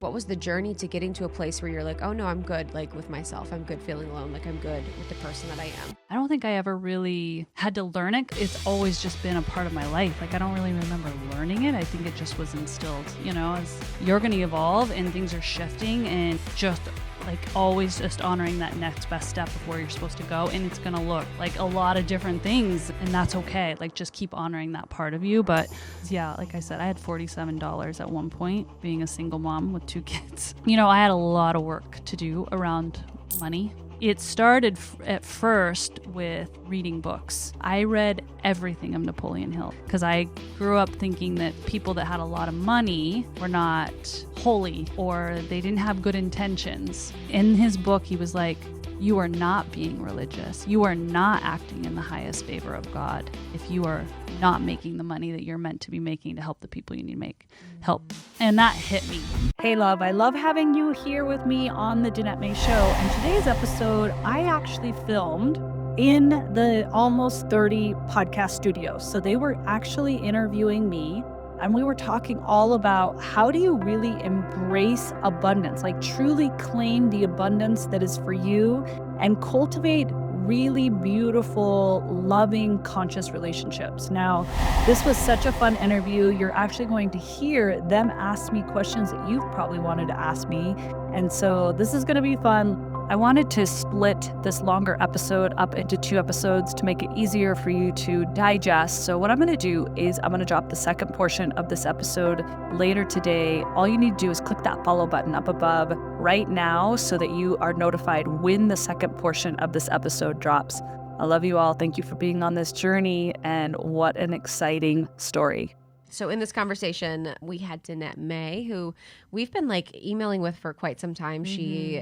What was the journey to getting to a place where you're like, oh no, I'm good, like with myself. I'm good feeling alone. Like I'm good with the person that I am. I don't think I ever really had to learn it. It's always just been a part of my life. Like I don't really remember learning it. I think it just was instilled, as you're going to evolve and things are shifting, and just like always just honoring that next best step of where you're supposed to go. And it's going to look like a lot of different things, and that's okay. Like just keep honoring that part of you. But yeah, like I said, I had $47 at one point being a single mom with 2 kids. I had a lot of work to do around money. It started at first with reading books. I read everything of Napoleon Hill because I grew up thinking that people that had a lot of money were not holy or they didn't have good intentions. In his book, he was like, you are not being religious. You are not acting in the highest favor of God if you are not making the money that you're meant to be making to help the people you need to help. And that hit me. Hey, love, I love having you here with me on the Danette May Show. And today's episode, I actually filmed in the Almost 30 podcast studios. So they were actually interviewing me, and we were talking all about how do you really embrace abundance, like truly claim the abundance that is for you and cultivate really beautiful, loving, conscious relationships. Now, this was such a fun interview. You're actually going to hear them ask me questions that you've probably wanted to ask me. And so this is going to be fun. I wanted to split this longer episode up into 2 episodes to make it easier for you to digest. So what I'm going to do is I'm going to drop the second portion of this episode later today. All you need to do is click that follow button up above right now so that you are notified when the second portion of this episode drops. I love you all. Thank you for being on this journey, and what an exciting story. So in this conversation, we had Danette May, who we've been like emailing with for quite some time. Mm-hmm. She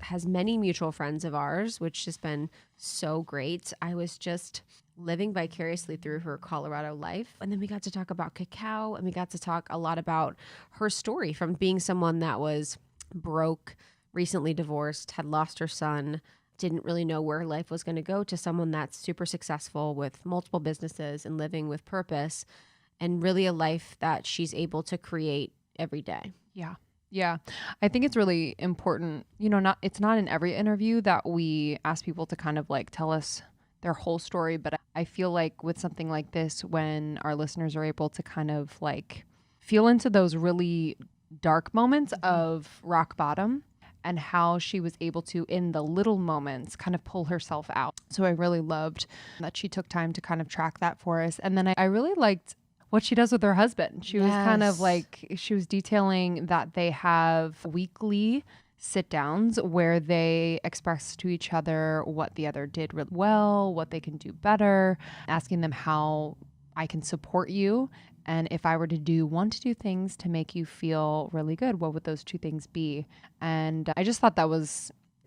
has many mutual friends of ours, which has been so great. I was just living vicariously through her Colorado life. And then we got to talk about Cacao, and we got to talk a lot about her story from being someone that was broke, recently divorced, had lost her son, didn't really know where life was going to go, to someone that's super successful with multiple businesses and living with purpose. And really a life that she's able to create every day. Yeah. Yeah. I think it's really important, it's not in every interview that we ask people to kind of like tell us their whole story. But I feel like with something like this, when our listeners are able to kind of like feel into those really dark moments of rock bottom and how she was able to, in the little moments, kind of pull herself out. So I really loved that she took time to kind of track that for us. And then I really liked what she does with her husband. She was kind of like, she was detailing that they have weekly sit downs where they express to each other what the other did really well, what they can do better, asking them how I can support you. And if I were to do 1 to 2 things to make you feel really good, what would those 2 things be? And I just thought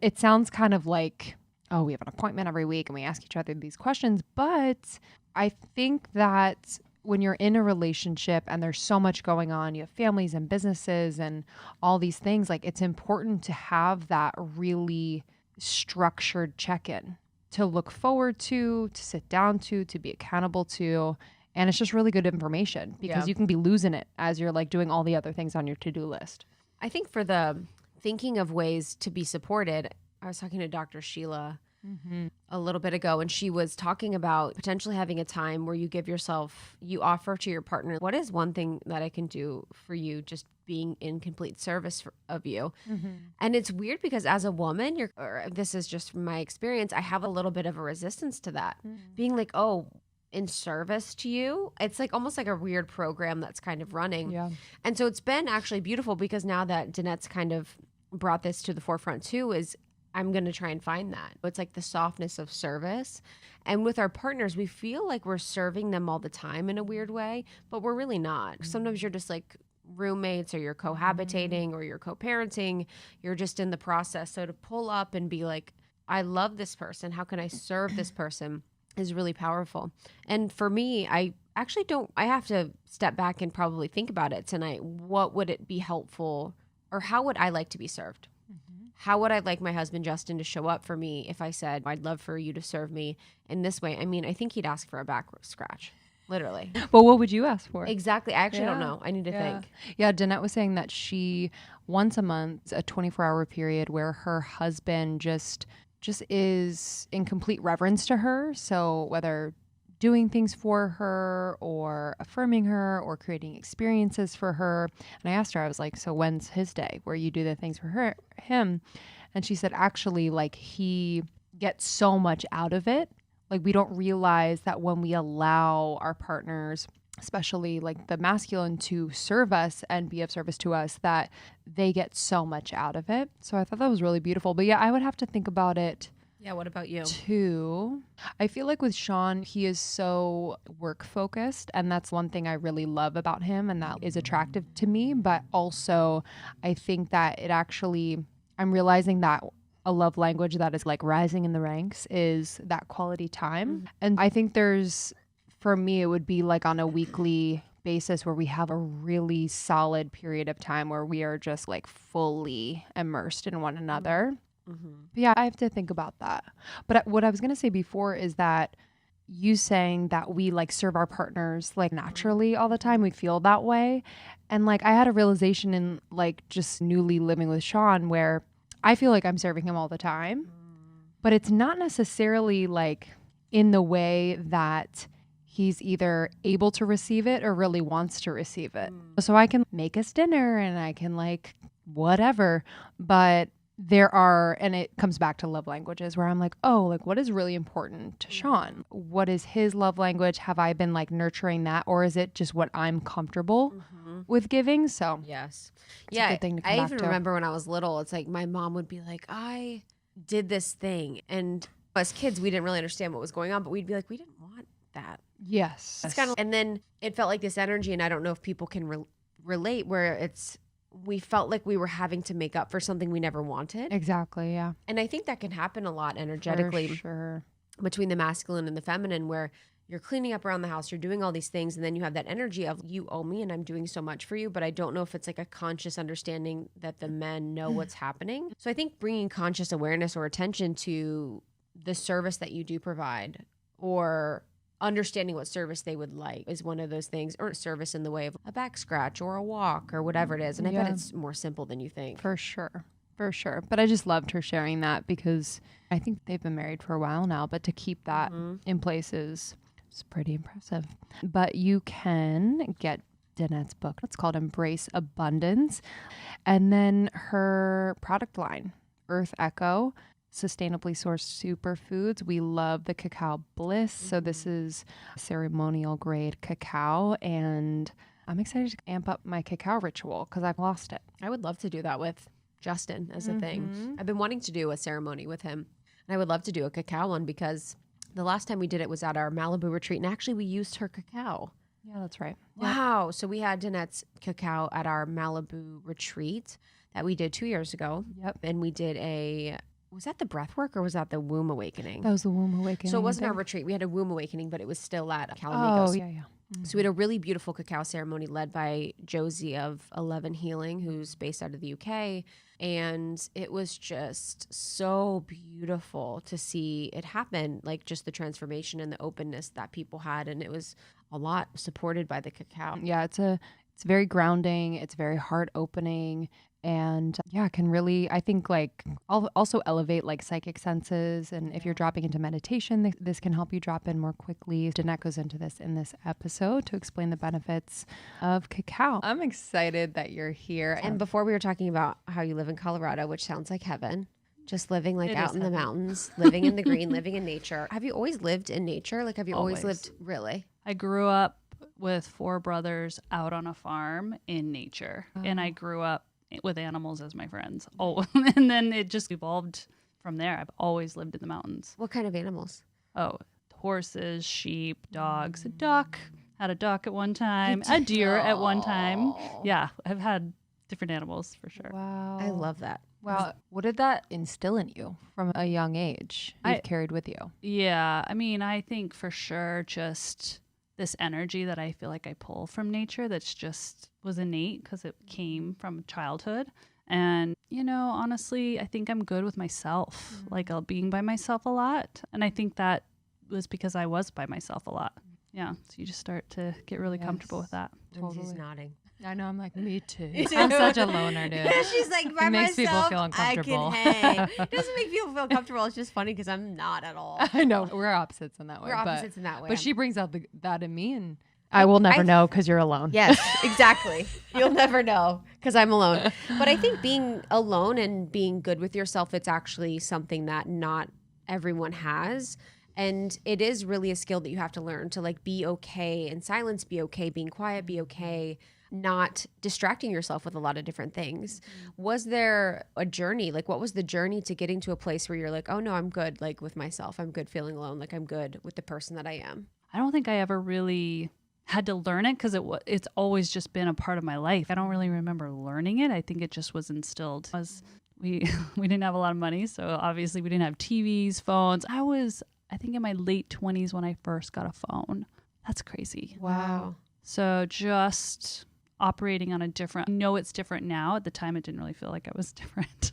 it sounds kind of like, oh, we have an appointment every week and we ask each other these questions. But I think that when you're in a relationship and there's so much going on, you have families and businesses and all these things, like it's important to have that really structured check-in to look forward to sit down to be accountable to. And it's just really good information because you can be losing it as you're like doing all the other things on your to-do list. I think for the thinking of ways to be supported, I was talking to Dr. Sheila a little bit ago, and she was talking about potentially having a time where you offer to your partner, what is one thing that I can do for you, just being in complete service of you. Mm-hmm. And it's weird because as a woman, this is just from my experience, I have a little bit of a resistance to that. Being like, oh, in service to you, it's like almost like a weird program that's kind of running. Yeah. And so it's been actually beautiful because now that Danette's kind of brought this to the forefront too, is I'm going to try and find that. It's like the softness of service. And with our partners, we feel like we're serving them all the time in a weird way, but we're really not. Sometimes you're just like roommates, or you're cohabitating, or you're co-parenting. You're just in the process. So to pull up and be like, I love this person. How can I serve this person is really powerful. And for me, I actually I have to step back and probably think about it tonight. What would it be helpful, or how would I like to be served? How would I like my husband, Justin, to show up for me if I said, I'd love for you to serve me in this way? I mean, I think he'd ask for a back scratch. literally. But what would you ask for? Exactly. I actually don't Yeah. know. I need to think. Yeah, Danette was saying that she once a month, a 24-hour period where her husband just is in complete reverence to her. So whether doing things for her or affirming her or creating experiences for her. And I asked her, I was like, so when's his day where you do the things for him? And she said, actually, like, he gets so much out of it. Like, we don't realize that when we allow our partners, especially like the masculine, to serve us and be of service to us, that they get so much out of it. So I thought that was really beautiful. But yeah, I would have to think about it. Yeah, what about you? Too. I feel like with Sean, he is so work focused, and that's one thing I really love about him, and that is attractive to me. But also, I think that it actually, I'm realizing that a love language that is like rising in the ranks is that quality time. And I think for me, it would be like on a weekly basis where we have a really solid period of time where we are just like fully immersed in one another. But yeah, I have to think about that. But what I was going to say before is that you saying that we like serve our partners like naturally all the time, we feel that way. And like I had a realization in like just newly living with Sean where I feel like I'm serving him all the time, but it's not necessarily like in the way that he's either able to receive it or really wants to receive it. So I can make us dinner and I can like whatever, but there are, and it comes back to love languages where I'm like, oh, like what is really important to Sean? What is his love language? Have I been like nurturing that, or is it just what I'm comfortable with giving? So Yes. it's a good thing to come I back even to. remember when I was little, it's like my mom would be like, I did this thing. And as kids, we didn't really understand what was going on, but we'd be like, we didn't want that. Yes. It's kind of, and then it felt like this energy, and I don't know if people can relate, where we felt like we were having to make up for something we never wanted. Exactly. Yeah. And I think that can happen a lot energetically For sure. between the masculine and the feminine, where you're cleaning up around the house, you're doing all these things, and then you have that energy of you owe me and I'm doing so much for you. But I don't know if it's like a conscious understanding that the men know what's happening. So I think bringing conscious awareness or attention to the service that you do provide, or understanding what service they would like, is one of those things, or service in the way of a back scratch or a walk or whatever it is. And I bet it's more simple than you think. For sure. For sure. But I just loved her sharing that because I think they've been married for a while now, but to keep that in place is pretty impressive. But you can get Danette's book. It's called Embrace Abundance. And then her product line, Earth Echo, sustainably sourced superfoods. We love the Cacao Bliss. So this is ceremonial grade cacao, and I'm excited to amp up my cacao ritual because I've lost it. I would love to do that with Justin as a thing. I've been wanting to do a ceremony with him, and I would love to do a cacao one because the last time we did it was at our Malibu retreat, and actually we used her cacao. Yeah, that's right. Wow. So we had Danette's cacao at our Malibu retreat that we did 2 years ago. Yep. And we did was that the breath work or was that the womb awakening? That was the womb awakening. So it wasn't I our think. retreat. We had a womb awakening, but it was still at Oh, Calamigos. yeah. So we had a really beautiful cacao ceremony led by Josie of 11 Healing, who's based out of the UK. And it was just so beautiful to see it happen, like just the transformation and the openness that people had. And it was a lot supported by the cacao. Yeah, it's very grounding. It's very heart opening. And yeah, can really, I think, like also elevate like psychic senses. And if you're dropping into meditation, this can help you drop in more quickly. Danette goes into this in this episode to explain the benefits of cacao. I'm excited that you're here. And before we were talking about how you live in Colorado, which sounds like heaven, just living like out in the mountains, living in the green, living in nature. Have you always lived in nature? Like, have you always lived, really? I grew up with 4 brothers out on a farm in nature, and I grew up with animals as my friends. Oh, and then it just evolved from there. I've always lived in the mountains. What kind of animals? Oh, horses, sheep, dogs, a duck. Had a duck at one time, a deer at one time. Yeah, I've had different animals for sure. Wow. I love that. Wow. What did that instill in you from a young age? You've carried with you. Yeah, I mean, I think for sure just this energy that I feel like I pull from nature that's just was innate because it came from childhood. And, you know, honestly, I think I'm good with myself, like being by myself a lot. And I think that was because I was by myself a lot. Yeah. So you just start to get really comfortable with that. Lindsay's nodding. I know. I'm like, me too. I'm such a loner, dude. She's like, by It makes people myself, feel uncomfortable. I can hang. It doesn't make people feel comfortable. It's just funny because I'm not at all. I know. We're opposites in that way. We're opposites in that way. But she brings out that in me, and I will never know because you're alone. Yes, exactly. You'll never know because I'm alone. But I think being alone and being good with yourself, it's actually something that not everyone has. And it is really a skill that you have to learn to like be okay in silence, be okay being quiet, be okay not distracting yourself with a lot of different things. Was there a journey? Like, what was the journey to getting to a place where you're like, oh no, I'm good, like with myself. I'm good feeling alone. Like I'm good with the person that I am. I don't think I ever really had to learn it because it's always just been a part of my life. I don't really remember learning it. I think it just was instilled. We didn't have a lot of money, so obviously we didn't have TVs, phones. I think in my late 20s when I first got a phone. That's crazy. Wow. So just operating on I know it's different now. At the time, it didn't really feel like I was different.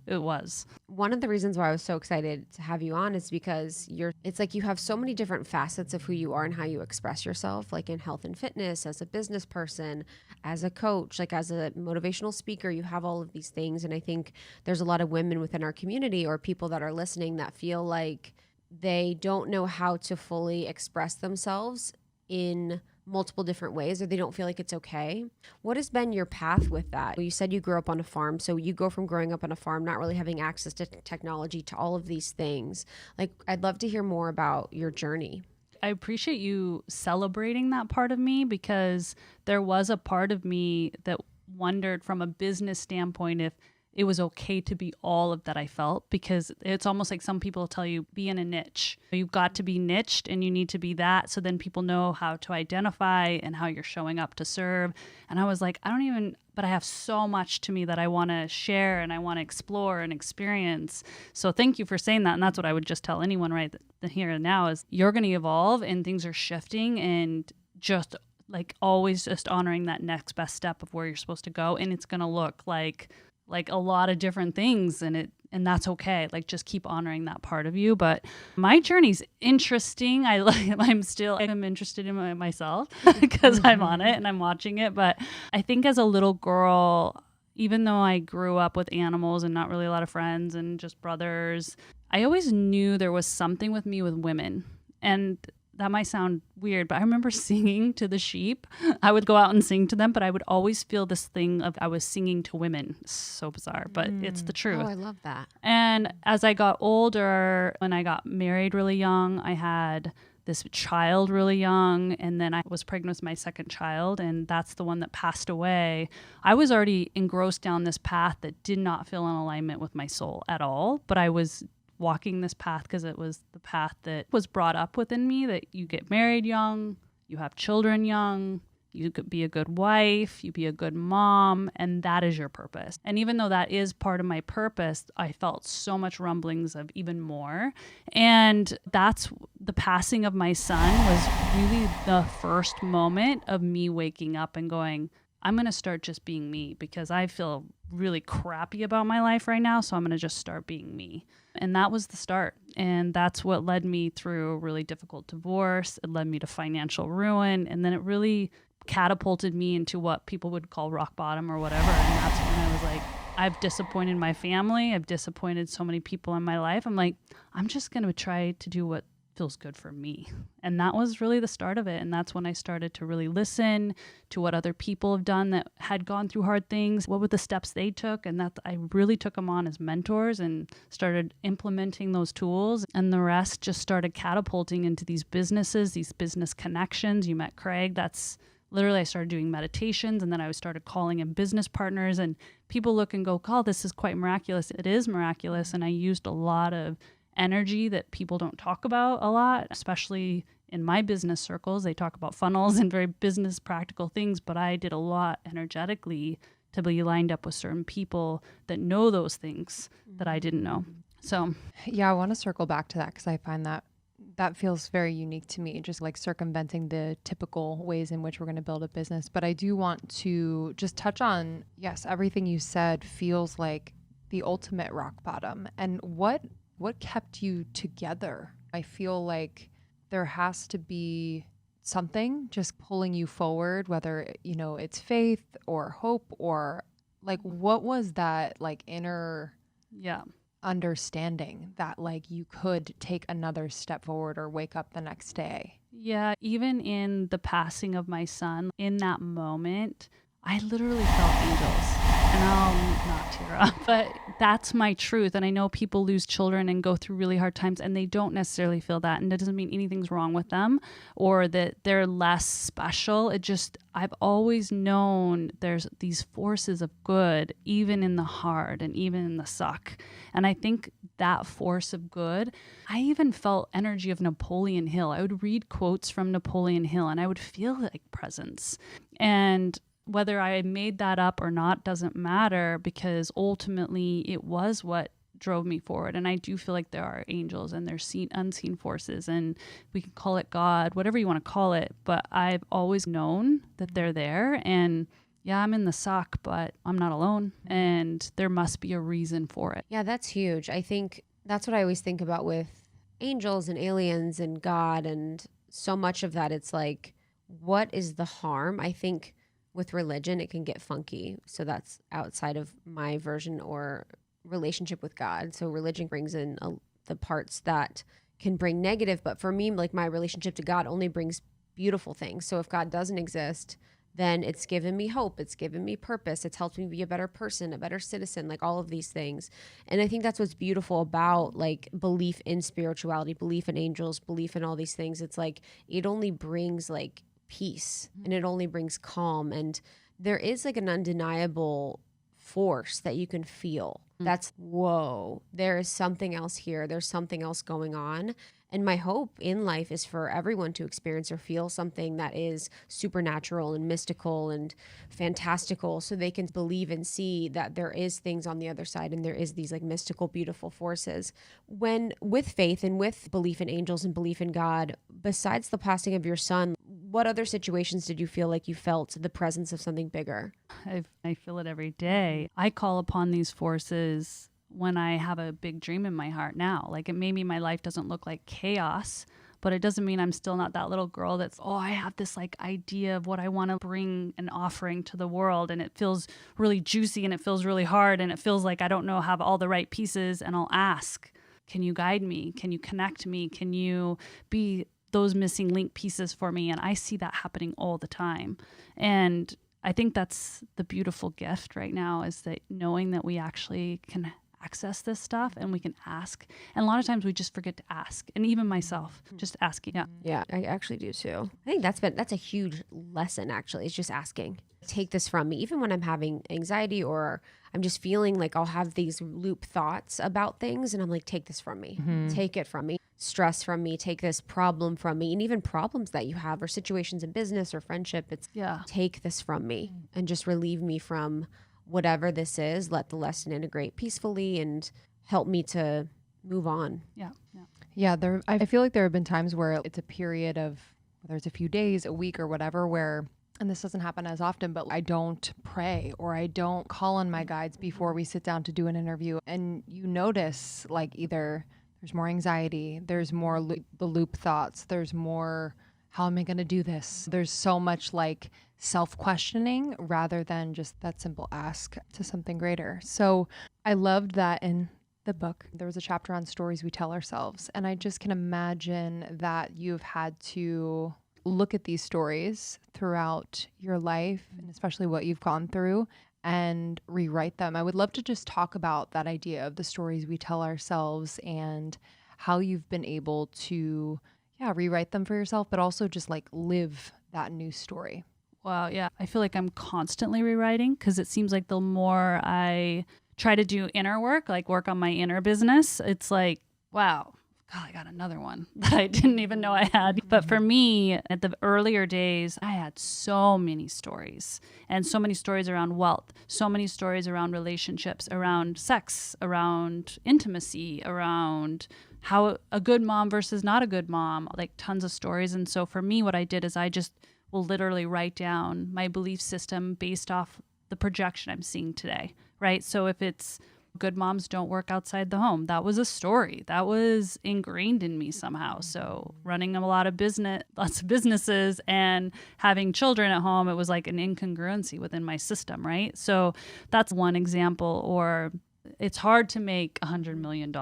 It was. One of the reasons why I was so excited to have you on is because it's like you have so many different facets of who you are and how you express yourself, like in health and fitness, as a business person, as a coach, like as a motivational speaker, you have all of these things. And I think there's a lot of women within our community or people that are listening that feel like they don't know how to fully express themselves in multiple different ways, or they don't feel like it's okay. What has been your path with that? You said you grew up on a farm, so you go from growing up on a farm, not really having access to technology, to all of these things. Like, I'd love to hear more about your journey. I appreciate you celebrating that part of me because there was a part of me that wondered from a business standpoint if it was okay to be all of that I felt, because it's almost like some people tell you, be in a niche. You've got to be niched and you need to be that. So then people know how to identify and how you're showing up to serve. And I was like, but I have so much to me that I want to share and I want to explore and experience. So thank you for saying that. And that's what I would just tell anyone right here and now is you're going to evolve and things are shifting, and just like always just honoring that next best step of where you're supposed to go. And it's going to look like a lot of different things, and that's okay. Like, just keep honoring that part of you. But my journey's interesting. I'm interested in myself because I'm on it and I'm watching it. But I think as a little girl, even though I grew up with animals and not really a lot of friends and just brothers, I always knew there was something with me with women. And that might sound weird, but I remember singing to the sheep. I would go out and sing to them, but I would always feel this thing of I was singing to women. So bizarre, but it's the truth. Oh, I love that. And as I got older, when I got married really young, I had this child really young, and then I was pregnant with my second child, and that's the one that passed away. I was already engrossed down this path that did not feel in alignment with my soul at all, but I was walking this path because it was the path that was brought up within me, that you get married young, you have children young, you could be a good wife, you be a good mom, and that is your purpose. And even though that is part of my purpose, I felt so much rumblings of even more. And that's the passing of my son was really the first moment of me waking up and going, I'm going to start just being me, because I feel really crappy about my life right now. So I'm going to just start being me. And that was the start. And that's what led me through a really difficult divorce. It led me to financial ruin. And then it really catapulted me into what people would call rock bottom or whatever. And that's when I was like, I've disappointed my family. I've disappointed so many people in my life. I'm like, I'm just going to try to do what feels good for me. And that was really the start of it. And that's when I started to really listen to what other people have done that had gone through hard things. What were the steps they took? And that I really took them on as mentors and started implementing those tools. And the rest just started catapulting into these businesses, these business connections. You met Craig. That's literally, I started doing meditations, and then I started calling in business partners, and people look and go, oh, this is quite miraculous. It is miraculous. And I used a lot of energy that people don't talk about a lot, especially in my business circles. They talk about funnels and very business practical things, but I did a lot energetically to be lined up with certain people that know those things that I didn't know. So yeah, I want to circle back to that because I find that feels very unique to me, just like circumventing the typical ways in which we're going to build a business. But I do want to just touch on, yes, everything you said feels like the ultimate rock bottom. And what kept you together? I feel like there has to be something just pulling you forward, whether, it's faith or hope or like, what was that like inner understanding that like you could take another step forward or wake up the next day? Yeah, even in the passing of my son, in that moment, I literally felt angels. And I'll not tear up, but that's my truth. And I know people lose children and go through really hard times and they don't necessarily feel that. And it doesn't mean anything's wrong with them or that they're less special. I've always known there's these forces of good, even in the hard and even in the suck. And I think that force of good, I even felt energy of Napoleon Hill. I would read quotes from Napoleon Hill and I would feel like presence. And whether I made that up or not doesn't matter, because ultimately it was what drove me forward. And I do feel like there are angels and there's unseen forces, and we can call it God, whatever you want to call it. But I've always known that they're there. And yeah, I'm in the suck, but I'm not alone. And there must be a reason for it. Yeah, that's huge. I think that's what I always think about with angels and aliens and God. And so much of that, it's like, what is the harm? I think with religion, it can get funky. So that's outside of my version or relationship with God. So religion brings in the parts that can bring negative. But for me, like my relationship to God only brings beautiful things. So if God doesn't exist, then it's given me hope. It's given me purpose. It's helped me be a better person, a better citizen, like all of these things. And I think that's what's beautiful about like belief in spirituality, belief in angels, belief in all these things. It's like, it only brings like peace and it only brings calm. And there is like an undeniable force that you can feel. That's, whoa, there is something else here. There's something else going on. And my hope in life is for everyone to experience or feel something that is supernatural and mystical and fantastical, so they can believe and see that there is things on the other side and there is these like mystical, beautiful forces. When with faith and with belief in angels and belief in God, besides the passing of your son, what other situations did you feel like you felt the presence of something bigger? I feel it every day. I call upon these forces when I have a big dream in my heart now. Like, it maybe my life doesn't look like chaos, but it doesn't mean I'm still not that little girl that's, I have this like idea of what I want to bring an offering to the world. And it feels really juicy and it feels really hard. And it feels like I don't know, have all the right pieces. And I'll ask, can you guide me? Can you connect me? Can you be those missing link pieces for me? And I see that happening all the time. And I think that's the beautiful gift right now, is that knowing that we actually can access this stuff and we can ask. And a lot of times we just forget to ask. And even myself, just asking. Yeah, I actually do too. I think that's a huge lesson actually. It's just asking. Take this from me. Even when I'm having anxiety or I'm just feeling like I'll have these loop thoughts about things and I'm like, take this from me. Take it from me. Stress from me. Take this problem from me. And even problems that you have or situations in business or friendship, it's take this from me and just relieve me from whatever this is. Let the lesson integrate peacefully and help me to move on. Yeah. I feel like there have been times where it's a period of, whether it's a few days, a week or whatever, where, and this doesn't happen as often, but I don't pray or I don't call on my guides before we sit down to do an interview. And you notice like either there's more anxiety, there's more the loop thoughts, there's more, how am I going to do this? There's so much like self-questioning rather than just that simple ask to something greater. So I loved that in the book, there was a chapter on stories we tell ourselves. And I just can imagine that you've had to look at these stories throughout your life, and especially what you've gone through, and rewrite them. I would love to just talk about that idea of the stories we tell ourselves and how you've been able to rewrite them for yourself, but also just like live that new story. Wow. Yeah. I feel like I'm constantly rewriting, because it seems like the more I try to do inner work, like work on my inner business, it's like, wow, God, I got another one that I didn't even know I had. But for me, at the earlier days, I had so many stories, and so many stories around wealth, so many stories around relationships, around sex, around intimacy, around how a good mom versus not a good mom, like tons of stories. And so for me, what I did is I just will literally write down my belief system based off the projection I'm seeing today, right? So if it's Good moms don't work outside the home. That was a story that was ingrained in me somehow. So running lots of businesses and having children at home, it was like an incongruency within my system, right? So that's one example. Or it's hard to make $100 million.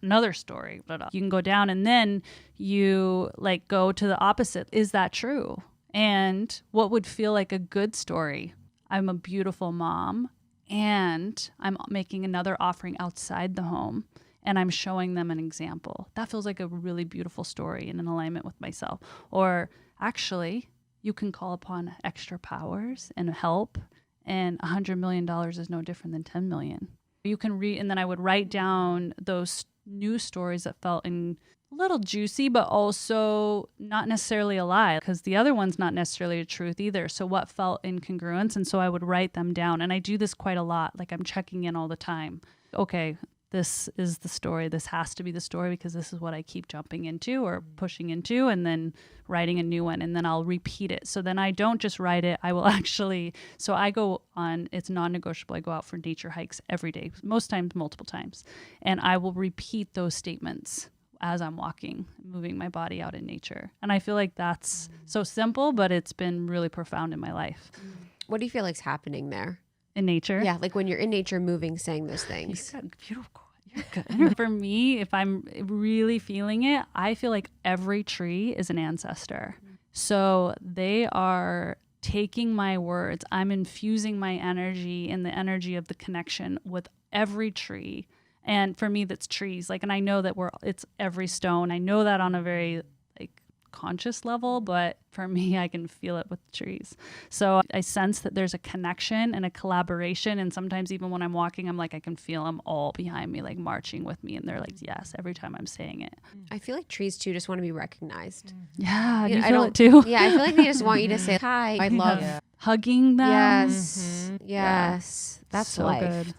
Another story, but you can go down and then you like go to the opposite. Is that true? And what would feel like a good story? I'm a beautiful mom and I'm making another offering outside the home and I'm showing them an example. That feels like a really beautiful story and in alignment with myself. Or actually, you can call upon extra powers and help, and $100 million is no different than 10 million. You can read, and then I would write down those news stories that felt a little juicy, but also not necessarily a lie, because the other one's not necessarily a truth either. So what felt incongruence? And so I would write them down. And I do this quite a lot. Like I'm checking in all the time. Okay, this is the story. This has to be the story because this is what I keep jumping into or pushing into, and then writing a new one, and then I'll repeat it. So then I don't just write it. I will actually, so I go on, it's non-negotiable. I go out for nature hikes every day, most times, multiple times. And I will repeat those statements as I'm walking, moving my body out in nature. And I feel like that's so simple, but it's been really profound in my life. What do you feel like's happening there? In nature? Yeah, like when you're in nature moving, saying those things. You've got beautiful. You're good. For me, if I'm really feeling it, I feel like every tree is an ancestor. So they are taking my words. I'm infusing my energy and the energy of the connection with every tree. And for me, that's trees. Like, and I know that it's every stone. I know that on a very conscious level, but for me, I can feel it with the trees. So I sense that there's a connection and a collaboration. And sometimes even when I'm walking, I'm like, I can feel them all behind me, like marching with me. And they're like, yes, every time I'm saying it. I feel like trees too just want to be recognized. Yeah, You know, I feel it too. Yeah, I feel like they just want you to say hi. I love hugging them. Yes. Yes. That's So life. good.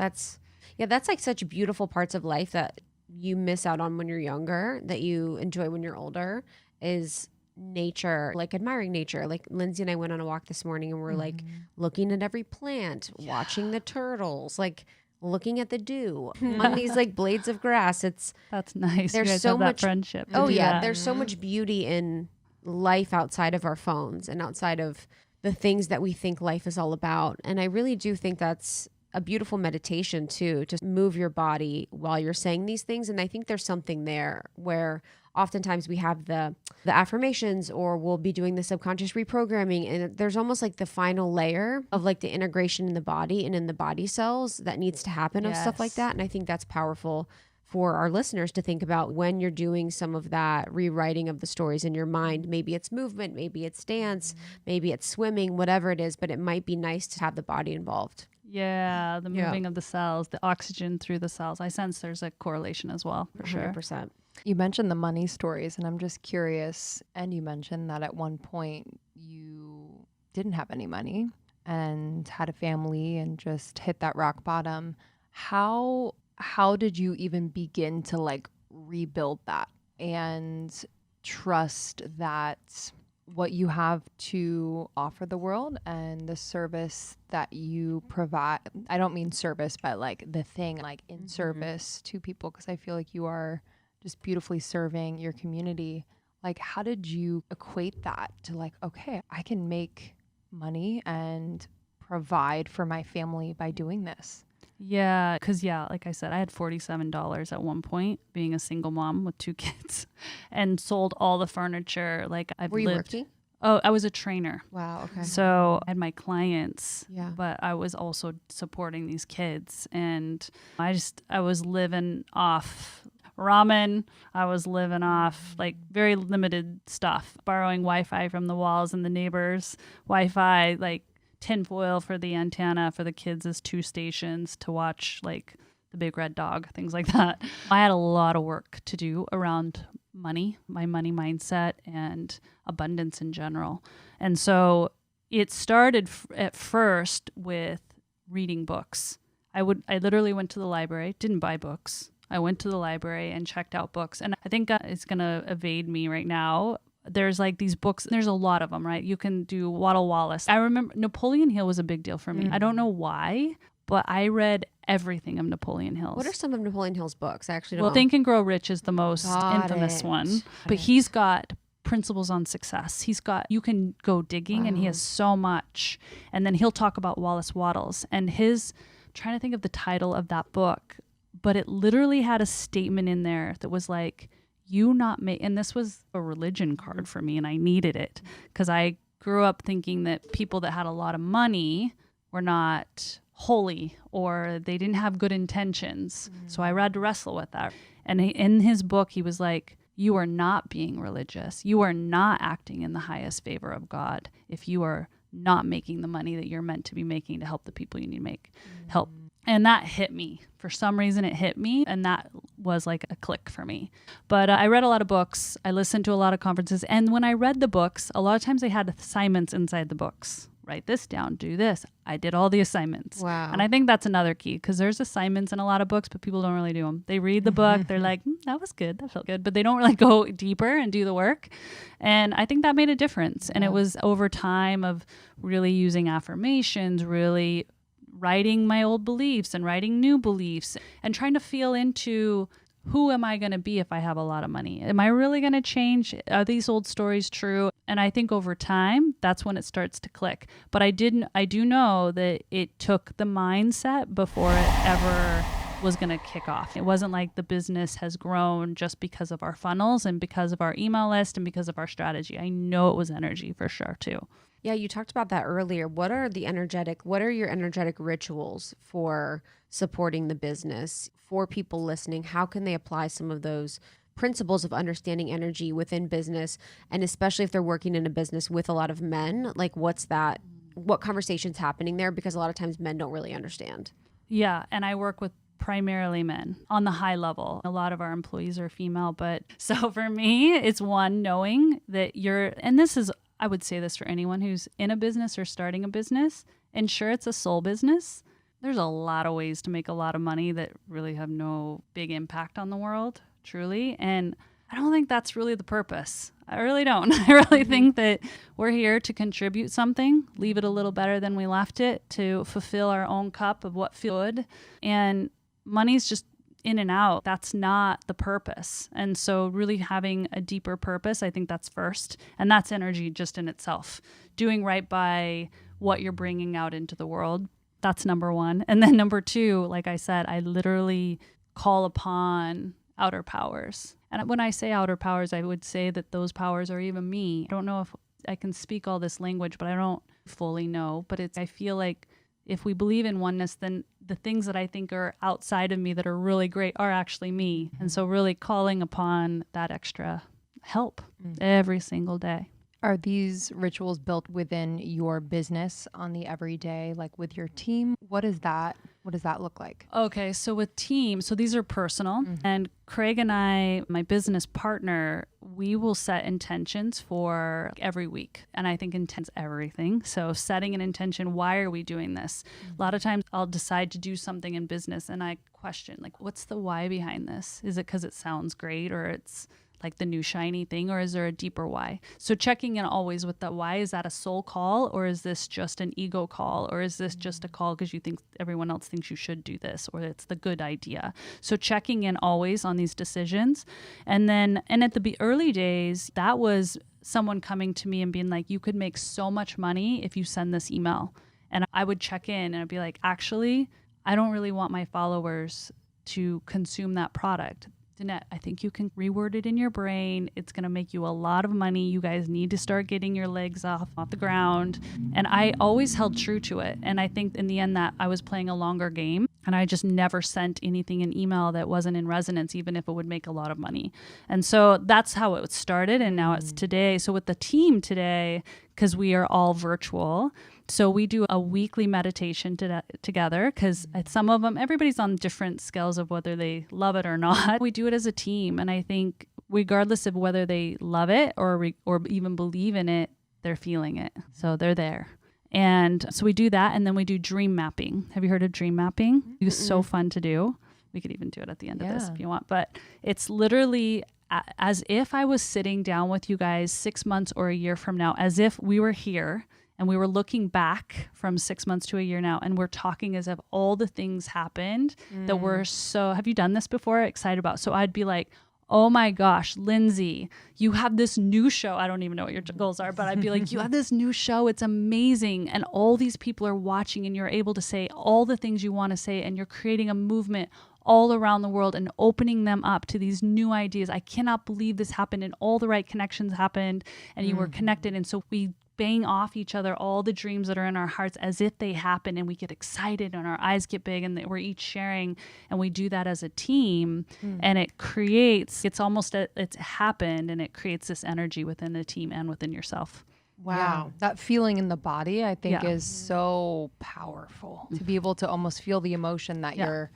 That's like such beautiful parts of life that you miss out on when you're younger, that you enjoy when you're older, is nature, like admiring nature. Like Lindsay and I went on a walk this morning and we're like looking at every plant, watching the turtles, like looking at the dew on these like blades of grass. That's nice. There's you guys so have that much friendship. Oh yeah, there's so much beauty in life outside of our phones and outside of the things that we think life is all about. And I really do think that's a beautiful meditation too, to move your body while you're saying these things. And I think there's something there where oftentimes we have the affirmations, or we'll be doing the subconscious reprogramming, and there's almost like the final layer of like the integration in the body and in the body cells that needs to happen of stuff like that. And I think that's powerful for our listeners to think about when you're doing some of that rewriting of the stories in your mind. Maybe it's movement, maybe it's dance, maybe it's swimming, whatever it is, but it might be nice to have the body involved. Yeah, the moving of the cells, the oxygen through the cells. I sense there's a correlation as well, for 100%. sure. You mentioned the money stories, and I'm just curious, and you mentioned that at one point you didn't have any money and had a family and just hit that rock bottom. How did you even begin to like rebuild that and trust that what you have to offer the world and the service that you provide, I don't mean service, but like the thing like in service to people, because I feel like you are just beautifully serving your community. Like, how did you equate that to like, okay, I can make money and provide for my family by doing this? Yeah, because like I said, I had $47 at one point, being a single mom with 2 kids, and sold all the furniture. Like Were you working? Oh, I was a trainer. Wow. Okay. So I had my clients, Yeah. but I was also supporting these kids, and I was living off ramen. I was living off like very limited stuff, borrowing Wi-Fi from the walls and the neighbors' Wi-Fi, like tinfoil for the antenna for the kids as 2 stations to watch like the big red dog, things like that. I had a lot of work to do around money, my money mindset, and abundance in general. And so it started at first with reading books. I literally went to the library, didn't buy books. I went to the library and checked out books. And I think it's going to evade me right now. There's like these books, there's a lot of them, right? You can do Waddle Wallace. I remember Napoleon Hill was a big deal for me. I don't know why, but I read everything of Napoleon Hill's. What are some of Napoleon Hill's books? I actually don't Well, know. Think and Grow Rich is the most infamous it. one. But he's got principles on success. He's got, you can go digging and he has so much. And then he'll talk about Wallace Wattles and trying to think of the title of that book, but it literally had a statement in there that was like, and this was a religion card for me and I needed it because I grew up thinking that people that had a lot of money were not holy or they didn't have good intentions. So I had to wrestle with that. And in his book, he was like, you are not being religious. You are not acting in the highest favor of God if you are not making the money that you're meant to be making to help the people you need to help. And that hit me. For some reason, it hit me. And that was like a click for me. But I read a lot of books. I listened to a lot of conferences. And when I read the books, a lot of times they had assignments inside the books. Write this down, do this. I did all the assignments. Wow. And I think that's another key because there's assignments in a lot of books, but people don't really do them. They read the book. They're like, that was good. That felt good. But they don't really go deeper and do the work. And I think that made a difference. And it was over time of really using affirmations, really writing my old beliefs and writing new beliefs and trying to feel into who am I going to be if I have a lot of money? Am I really going to change? Are these old stories true? And I think over time, that's when it starts to click. But I do know that it took the mindset before it ever was going to kick off. It wasn't like the business has grown just because of our funnels and because of our email list and because of our strategy. I know it was energy for sure too. Yeah, you talked about that earlier. What are your energetic rituals for supporting the business? For people listening, how can they apply some of those principles of understanding energy within business? And especially if they're working in a business with a lot of men, like what conversation's happening there? Because a lot of times men don't really understand. Yeah. And I work with primarily men on the high level. A lot of our employees are female, but so for me, it's one, knowing that I would say this for anyone who's in a business or starting a business, ensure it's a soul business. There's a lot of ways to make a lot of money that really have no big impact on the world, truly. And I don't think that's really the purpose. I really don't. I really think that we're here to contribute something, leave it a little better than we left it, to fulfill our own cup of what feels good. And money's just in and out. That's not the purpose. And so really having a deeper purpose, I think that's first. And that's energy just in itself. Doing right by what you're bringing out into the world. That's number one. And then number two, like I said, I literally call upon outer powers. And when I say outer powers, I would say that those powers are even me. I don't know if I can speak all this language, but I don't fully know. But I feel like if we believe in oneness, then the things that I think are outside of me that are really great are actually me. And so really calling upon that extra help every single day. Are these rituals built within your business on the everyday, like with your team? What does that look like? Okay, so with team, so these are personal. And Craig and I, my business partner, we will set intentions for every week. And I think intent's everything. So setting an intention, why are we doing this? A lot of times I'll decide to do something in business and I question, like, what's the why behind this? Is it because it sounds great or it's like the new shiny thing, or is there a deeper why? So checking in always with that why. Is that a soul call, or is this just an ego call, or is this just a call because you think everyone else thinks you should do this, or it's the good idea? So checking in always on these decisions. And at the early days, that was someone coming to me and being like, you could make so much money if you send this email. And I would check in and I'd be like, actually, I don't really want my followers to consume that product. Danette, I think you can reword it in your brain. It's going to make you a lot of money. You guys need to start getting your legs off the ground. And I always held true to it. And I think in the end that I was playing a longer game and I just never sent anything in email that wasn't in resonance, even if it would make a lot of money. And so that's how it started. And now it's today. So with the team today, because we are all virtual, so we do a weekly meditation together because some of them, everybody's on different scales of whether they love it or not. We do it as a team. And I think regardless of whether they love it or even believe in it, they're feeling it. So they're there. And so we do that. And then we do dream mapping. Have you heard of dream mapping? It's so fun to do. We could even do it at the end of this if you want. But it's literally as if I was sitting down with you guys 6 months or a year from now, as if we were here And we were looking back from 6 months to a year now, and we're talking as if all the things happened that we're so, have you done this before? Excited about. So I'd be like, oh my gosh, Lindsay, you have this new show. I don't even know what your goals are, but I'd be like, you have this new show. It's amazing. And all these people are watching, and you're able to say all the things you want to say, and you're creating a movement all around the world and opening them up to these new ideas. I cannot believe this happened, and all the right connections happened, and you were connected. And so we bang off each other all the dreams that are in our hearts as if they happen, and we get excited and our eyes get big, and we're each sharing, and we do that as a team, and it creates, it's almost it's happened, and it creates this energy within the team and within yourself. Wow. Yeah, that feeling in the body, I think, Yeah. is so powerful to be able to almost feel the emotion that you're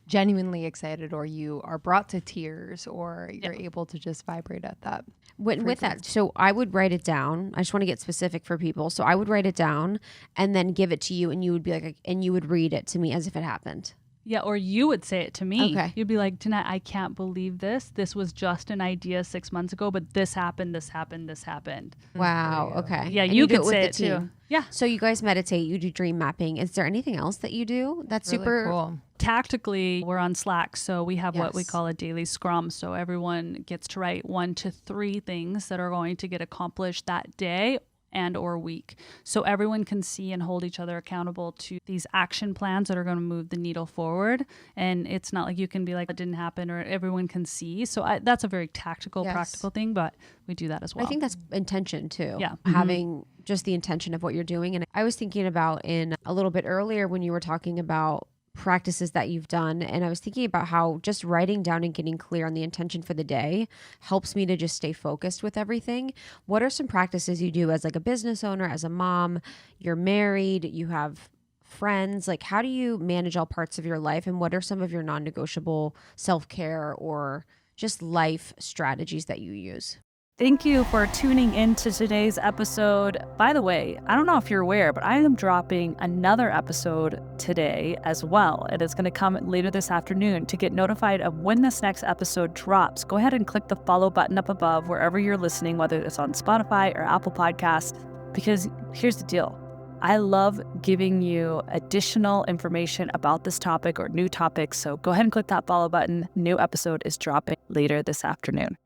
genuinely excited, or you are brought to tears, or you're able to just vibrate at that. With that, so I would write it down. I just want to get specific for people. So I would write it down and then give it to you, and you would be like, and you would read it to me as if it happened. Yeah, or you would say it to me. Okay. You'd be like, Danette, I can't believe this. This was just an idea 6 months ago, but this happened, this happened, this happened. Wow. Okay. Yeah, And you do could with say the it too. team. Yeah. So you guys meditate, you do dream mapping. Is there anything else that you do that's Really super cool. Tactically, we're on Slack, so we have what we Yes. call a daily scrum. So everyone gets to write 1 to 3 things that are going to get accomplished that day and or week. So everyone can see and hold each other accountable to these action plans that are going to move the needle forward. And it's not like you can be like, it didn't happen, or everyone can see. So that's a very tactical, Yes. practical thing, but we do that as well. I think that's intention too. Yeah. Having just the intention of what you're doing. And I was thinking about in a little bit earlier when you were talking about practices that you've done. And I was thinking about how just writing down and getting clear on the intention for the day helps me to just stay focused with everything. What are some practices you do as like a business owner, as a mom, you're married, you have friends? Like, how do you manage all parts of your life? And what are some of your non-negotiable self-care or just life strategies that you use? Thank you for tuning in to today's episode. By the way, I don't know if you're aware, but I am dropping another episode today as well. It is going to come later this afternoon. To get notified of when this next episode drops, go ahead and click the follow button up above wherever you're listening, whether it's on Spotify or Apple Podcasts, because here's the deal. I love giving you additional information about this topic or new topics. So go ahead and click that follow button. New episode is dropping later this afternoon.